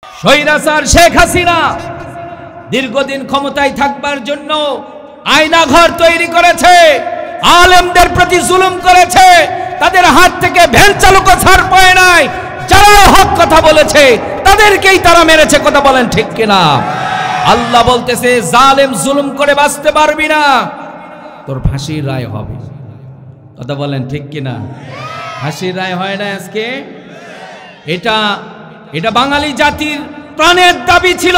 স্বৈরাচার শেখ হাসিনা দীর্ঘদিন ক্ষমতায় থাকবার জন্য আয়নাঘর তৈরি করেছে, আলেমদের প্রতি জুলুম করেছে, তাদের হাত থেকে ভ্যান চালকও ছাড় পায় নাই। যারা হক কথা বলেছে তাদেরকেই তারা মেরেছে। কথা বলেন ঠিক কিনা? আল্লাহ বলতেছে, জালেম জুলুম করে বাঁচতে পারবি না, তোর ফাঁসির রায় হবে। কথা বলেন ঠিক কিনা? ফাঁসির রায় হয় না আজকে। এটা বাঙালি জাতির প্রাণের দাবি ছিল,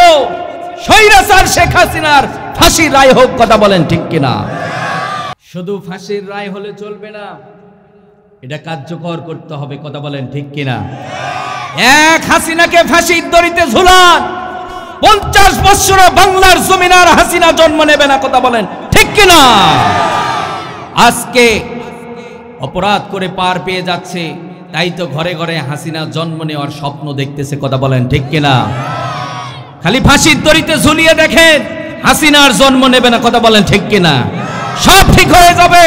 স্বৈরাচার শেখ হাসিনার ফাঁসির রায় হোক। কথা বলেন ঠিক কিনা? শুধু ফাঁসির রায় হলে চলবে না, এটা কার্যকর করতে হবে। কথা বলেন ঠিক কিনা? এক হাসিনাকে ফাঁসির দড়িতে ঝুলান, 50 বছরে বাংলার জমিনে আর হাসিনা জন্ম নেবে না। কথা বলেন ঠিক কিনা? আজকে অপরাধ করে পার পেয়ে যাচ্ছে, তাই তো ঘরে ঘরে হাসিনা জন্ম নেওয়ার স্বপ্ন দেখতেছে। কথা বলেন ঠিক কিনা? খালি ফাঁসির দড়িতে ঝুলিয়ে দেখেন, হাসিনার জন্ম নেবে না। কথা বলেন ঠিক কিনা? সব ঠিক হয়ে যাবে।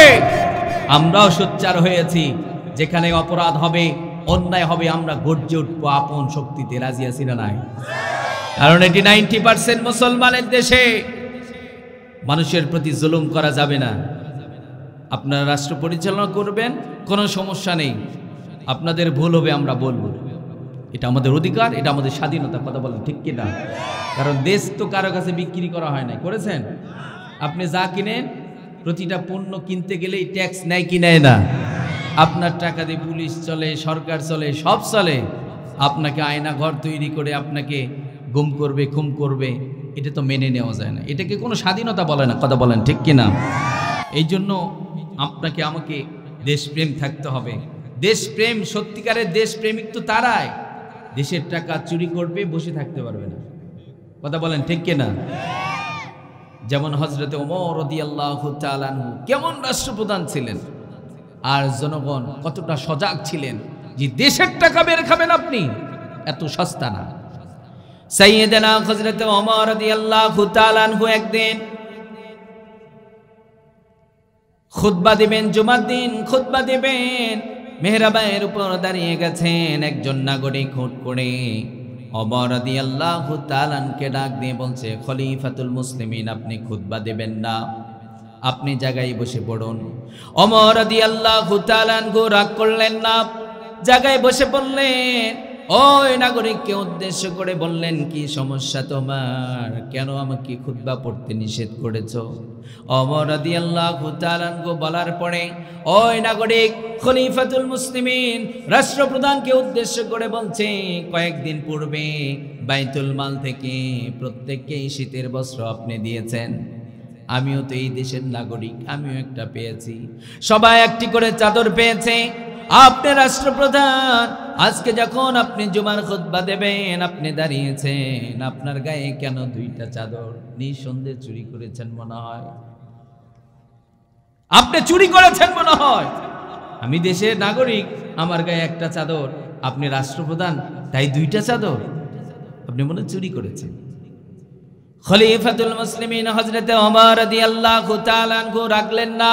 আমরাও সোচ্চার হয়েছি, যেখানে অপরাধ হবে, অন্যায় হবে, আমরা গর্জে উঠবো আপন শক্তিতে। রাজি আছি না নাই? কারণ এটি 90% মুসলমানের দেশে, মানুষের প্রতি জুলুম করা যাবে না। আপনারা রাষ্ট্র পরিচালনা করবেন, কোনো সমস্যা নেই, আপনাদের ভুল হবে আমরা বলবো, এটা আমাদের অধিকার, এটা আমাদের স্বাধীনতা। কথা বলেন ঠিক কিনা? কারণ দেশ তো কারো কাছে বিক্রি করা হয় নাই। করেছেন? আপনি যা কিনেন, প্রতিটা পণ্য কিনতে গেলেই ট্যাক্স নেয় কি নেয় না? আপনার টাকা দিয়ে পুলিশ চলে, সরকার চলে, সব চলে। আপনাকে আয়না ঘর তৈরি করে আপনাকে গুম করবে, খুন করবে, এটা তো মেনে নেওয়া যায় না। এটাকে কোনো স্বাধীনতা বলে না। কথা বলেন ঠিক কিনা? এই জন্য আপনাকে আমাকে দেশপ্রেম থাকতে হবে। দেশপ্রেম, সত্যিকারের দেশপ্রেমিক তো তারাই দেশের টাকা চুরি করবে, বসে থাকতে পারবে না। কথা বলেন ঠিক কিনা? যেমন হযরতে ওমর রাদিয়াল্লাহু তাআলা আনহু কেমন রাষ্ট্রপ্রধান ছিলেন, আর জনগণ কতটা সজাগ ছিলেন যে দেশের টাকা বের খাবেন আপনি, এত সস্তা না। সাইয়েদনা হযরতে ওমর রাদিয়াল্লাহু তাআলা আনহু একদিন খুতবা দিবেন, জুমার দিন খুতবা দিবেন, মেহরাবের উপর দাঁড়িয়ে গেছেন। একজন নাগরিক হুট করে ওমর রাদিয়াল্লাহু তাআলা আনহুকে ডাক দিয়ে বলছে, খলিফাতুল মুসলিমিন, আপনি খুতবা দেবেন না, আপনি জায়গায় বসে পড়ুন। ওমর রাদিয়াল্লাহু তাআলা আনহু রাগ করলেন না, জায়গায় বসে পড়লেন। ওই নাগরিককে উদ্দেশ্য করে বললেন, কি সমস্যা তোমার? কেন আমাকে খুতবা পড়তে নিষেধ করেছো? ওমর রাদিয়াল্লাহু তাআলা আনহু বলার পরে ওই নাগরিক খলিফাতুল মুসলিমিন রাষ্ট্রপ্রধানকে উদ্দেশ্য করে বলছে, কয়েকদিন পূর্বে বাইতুল মাল থেকে প্রত্যেককেই শীতের বস্ত্র আপনি দিয়েছেন, আমিও তো এই দেশের নাগরিক, আমিও একটা পেয়েছি, সবাই একটি করে চাদর পেয়েছে। আপনি রাষ্ট্রপ্রধান, আজকে যখন আপনি জুমার খুতবা দেবেন, আপনি দাঁড়িয়েছেন, আপনার গায়ে কেন 2টা চাদর? নিঃসন্দেহে চুরি করেছেন মনে হয়, আপনি চুরি করেছেন মনে হয়। আমি দেশের নাগরিক, আমার গায়ে একটা চাদর, আপনি রাষ্ট্রপ্রধান, তাই 2টা চাদর? আপনি মনে চুরি করেছেন। খলিফাতুল মুসলিমিন হযরতে ওমর রাদিয়াল্লাহু তাআলা আনহু রাগলেন না,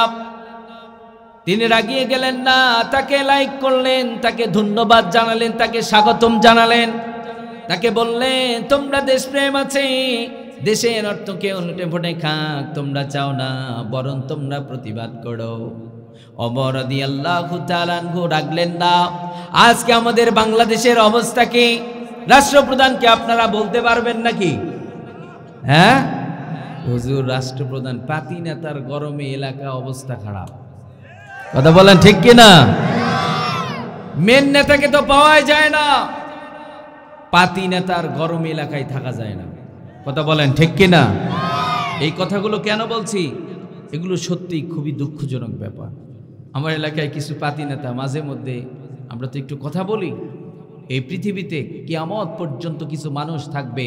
তিনি রাগিয়ে গেলেন না, তাকে লাইক করলেন, তাকে ধন্যবাদ জানালেন, তাকে স্বাগতম জানালেন, তাকে বললেন, তোমরা দেশপ্রেম আছে, দেশের অর্থ কেউ লুটে ফুটে খাক তোমরা চাও না, বরং তোমরা প্রতিবাদ করো। ওমর রাদিয়াল্লাহু তাআলা আনহু রাগলেন না। আজকে আমাদের বাংলাদেশের অবস্থা কি? রাষ্ট্রপ্রধানকে আপনারা বলতে পারবেন নাকি? হ্যাঁ হুজুর, রাষ্ট্রপ্রধান পাতি নেতার গরমে এলাকা অবস্থা খারাপ। কথা বলেন ঠিক কিনা? মেন নেতাকে তো পাওয়াই যায় না, পাতি নেতার গরম এলাকায় থাকা যায় না। কথা বলেন ঠিক কিনা? এই কথাগুলো কেন বলছি? এগুলো সত্যি খুবই দুঃখজনক ব্যাপার। আমার এলাকায় কিছু পাতি নেতা, মাঝে মধ্যে আমরা তো একটু কথা বলি, এই পৃথিবীতে কিয়ামত পর্যন্ত কিছু মানুষ থাকবে,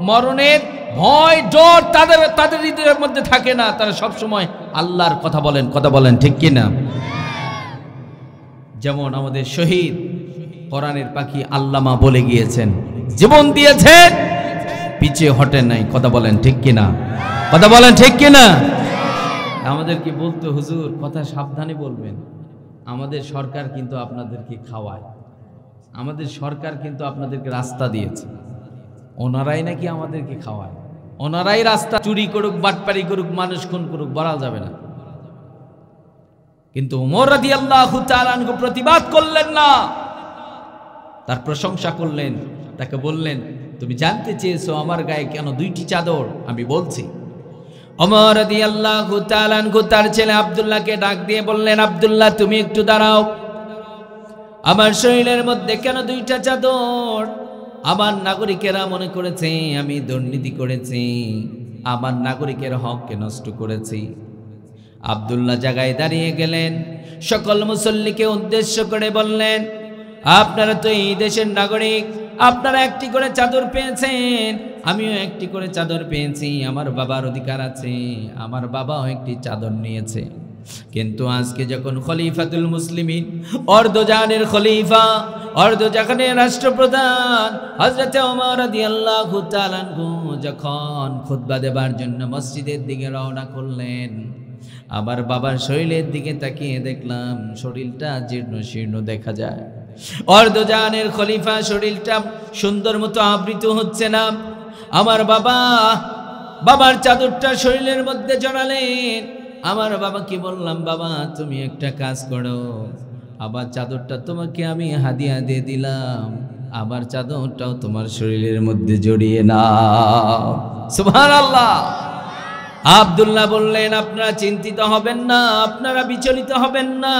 মরণের ভয় ডর তাদের হৃদয়ের মধ্যে থাকে না, তারা সব সময় আল্লাহর কথা বলেন। কথা বলেন ঠিক কিনা? যেমন আমাদের শহীদ কোরআনের পাখি আল্লামা বলে গিয়েছেন, জীবন দিয়েছেন, পিছিয়ে হটেন নাই। কথা বলেন ঠিক কিনা? কথা বলেন ঠিক কিনা? আমাদেরকে বলতে, হুজুর কথা সাবধানে বলবেন, আমাদের সরকার কিন্তু আপনাদেরকে খাওয়ায়। আমাদের সরকার কিন্তু আপনাদেরকে রাস্তা দিয়েছে, ওনারাই নাকি আমাদেরকে খাওয়ায়, ওনারাই রাস্তা চুরি করুক, বাটপারি করুক, মানুষ খুন করুক, বলা যাবে না। কিন্তু ওমর রাদিয়াল্লাহু তাআলা আনহু প্রতিবাদ করলেন না, তার প্রশংসা করলেন। তাকে বললেন, তুমি জানতে চেয়েছো আমার গায়ে কেন 2টি চাদর? আমি বলছি। ওমর রাদিয়াল্লাহু তাআলা আনহু তার ছেলে আব্দুল্লাহকে ডাক দিয়ে বললেন, আব্দুল্লাহ তুমি একটু দাঁড়াও, আমার শরীরের মধ্যে কেন 2টা চাদর? আমার নাগরিকেরা মনে করেছে আমি দুর্নীতি করেছি, আমার নাগরিকের হককে নষ্ট করেছি। আব্দুল্লাহ জায়গায় দাঁড়িয়ে গেলেন, সকল মুসল্লিকে উদ্দেশ্য করে বললেন, আপনারা তো এই দেশের নাগরিক, আপনারা একটি করে চাদর পেয়েছেন, আমিও একটি করে চাদর পেয়েছি, আমার বাবার অধিকার আছে, আমার বাবাও একটি চাদর নিয়েছে। কিন্তু আজকে যখন খলিফাতুল মুসলিমিন, অর্ধজাহানের খলিফা, অর্ধজাহানের রাষ্ট্রপ্রধান হযরত ওমর রাদিয়াল্লাহু তাআলা আনহু যখন খুতবা দেবার জন্য মসজিদের দিকে রওনা করলেন, আমার বাবার শরীরের দিকে তাকিয়ে দেখলাম শরীরটা জীর্ণ শীর্ণ দেখা যায়। অর্ধজাহানের খলিফা শরীরটা সুন্দর মতো আবৃত হচ্ছে না। আমার বাবার চাদরটা শরীরের মধ্যে জড়ালেন। আমার বাবাকে বললাম, বাবা তুমি একটা কাজ করো, আবার চাদরটা তোমাকে আমি হাদিয়া দিয়ে দিলাম, আবার চাদরটাও তোমার শরীরের মধ্যে জড়িয়ে নাও। সুবহানাল্লাহ। আব্দুল্লাহ বললেন, আপনারা চিন্তিত হবেন না, আপনারা বিচলিত হবেন না,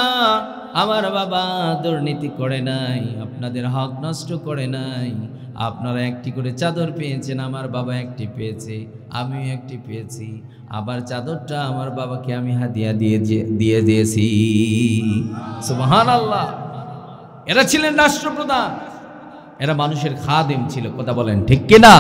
আমার বাবা দুর্নীতি করে নাই, আপনাদের হক নষ্ট করে নাই, আপনারা একটি করে চাদর পেয়েছেন, আমার বাবা একটি পেয়েছে, আমিও একটি পেয়েছি, আবার চাদরটা আমার বাবাকে আমি হাদিয়া দিয়ে দিয়েছি। সুবহানাল্লাহ। এরা ছিলেন রাষ্ট্রপ্রধান, এরা মানুষের খাদেম ছিল, কথা বলেন ঠিক কিনা?